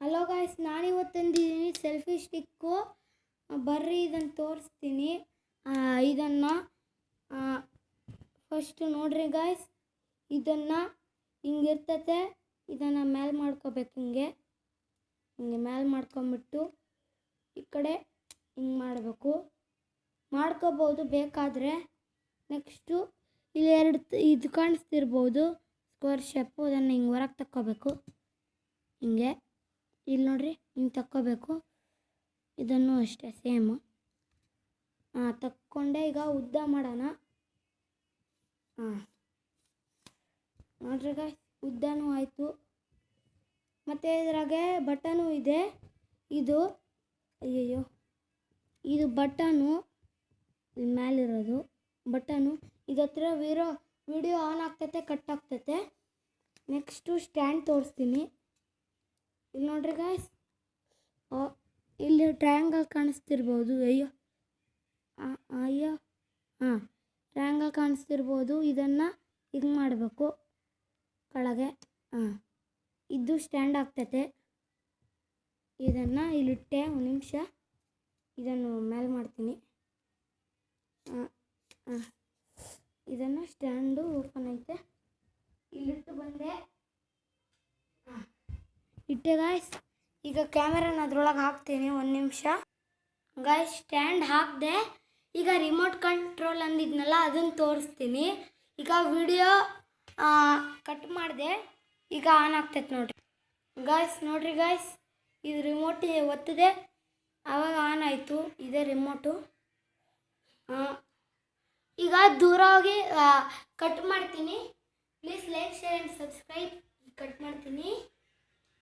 Hello guys, ನಾನಿವತ್ತು ತಂದಿದ್ದೀನಿ selfie stick. ಬರ್ರಿ ಇದನ್ನು ತೋರಿಸ್ತೀನಿ. ಇದನ್ನು ಫಸ್ಟು ನೋಡ್ರಿ ಗಾಯ್ಸ್, ಇದನ್ನು ಹಿಂಗಿರ್ತತೆ. ಇದನ್ನು ಮೇಲೆ ಮಾಡ್ಕೋಬೇಕು, ಹಿಂಗೆ ಮೇಲೆ ಮಾಡ್ಕೊಂಬಿಟ್ಟು ಈ ಕಡೆ ಹಿಂಗೆ ಮಾಡಬೇಕು. ಮಾಡ್ಕೋಬೋದು ಬೇಕಾದರೆ. ನೆಕ್ಸ್ಟು ಇಲ್ಲಿ ಇದು ಕಾಣಿಸ್ತಿರ್ಬೋದು ಸ್ಕ್ವೇರ್ ಶೇಪು. ಅದನ್ನು ಹಿಂಗೆ ಹೊರಗೆ ತಕ್ಕೋಬೇಕು. ಹಿಂಗೆ ಇಲ್ಲಿ ನೋಡ್ರಿ, ಹಿಂಗೆ ತಕ್ಕೋಬೇಕು. ಇದನ್ನು ಅಷ್ಟೇ ಸೇಮು. ತಕ್ಕೊಂಡೆ. ಈಗ ಉದ್ದ ಮಾಡೋಣ. ನೋಡ್ರಿ ಗಾಯ್ಸ್, ಉದ್ದನೂ ಆಯಿತು. ಮತ್ತು ಇದ್ರಾಗೆ ಬಟನು ಇದೆ. ಇದು ಇದು ಬಟನು, ಇಲ್ಲಿ ಮೇಲಿರೋದು ಬಟನು. ಇದತ್ರ ವಿಡಿಯೋ ಆನ್ ಆಗ್ತೈತೆ, ಕಟ್ ಆಗ್ತೈತೆ. ನೆಕ್ಸ್ಟು ಸ್ಟ್ಯಾಂಡ್ ತೋರಿಸ್ತೀನಿ. ಇಲ್ಲಿ ನೋಡ್ರಿ ಗಾಯ್ಸ್, ಇಲ್ಲಿ ಟ್ರಯಾಂಗಲ್ ಕಾಣಿಸ್ತಿರ್ಬೋದು. ಟ್ರಯಾಂಗಲ್ ಕಾಣಿಸ್ತಿರ್ಬೋದು. ಇದನ್ನು ಇದು ಮಾಡಬೇಕು ಕೆಳಗೆ. ಇದು ಸ್ಟ್ಯಾಂಡ್ ಆಗ್ತೈತೆ. ಇದನ್ನು ಇಲ್ಲಿಟ್ಟೆ, ಒಂದು ನಿಮಿಷ. ಇದನ್ನು ಮೇಲೆ ಮಾಡ್ತೀನಿ. ಇದನ್ನು ಸ್ಟ್ಯಾಂಡು ಓಪನ್ ಐತೆ. ಇಲ್ಲಿಟ್ಟು ಬಂದೆ, ಇಟ್ಟೆ ಗಾಯ್ಸ್. ಈಗ ಕ್ಯಾಮೆರಾನ ಅದ್ರೊಳಗೆ ಹಾಕ್ತೀನಿ, ಒಂದು ನಿಮಿಷ. ಗಾಯ್ಸ್, ಸ್ಟ್ಯಾಂಡ್ ಹಾಕಿದೆ. ಈಗ ರಿಮೋಟ್ ಕಂಟ್ರೋಲ್ ಅಂದಿದ್ನಲ್ಲ, ಅದನ್ನು ತೋರಿಸ್ತೀನಿ. ಈಗ ವಿಡಿಯೋ ಕಟ್ ಮಾಡಿದೆ. ಈಗ ಆನ್ ಆಗ್ತೈತೆ ನೋಡ್ರಿ ಗಾಯ್ಸ್. ನೋಡ್ರಿ ಗಾಯ್ಸ್, ಇದು ರಿಮೋಟ್ ಒತ್ತಿದೆ, ಆವಾಗ ಆನ್ ಆಯಿತು. ಇದೇ ರಿಮೋಟು. ಈಗ ದೂರ ಹೋಗಿ ಕಟ್ ಮಾಡ್ತೀನಿ. Please like, share and subscribe. Cut ಮಾಡ್ತೀನಿ.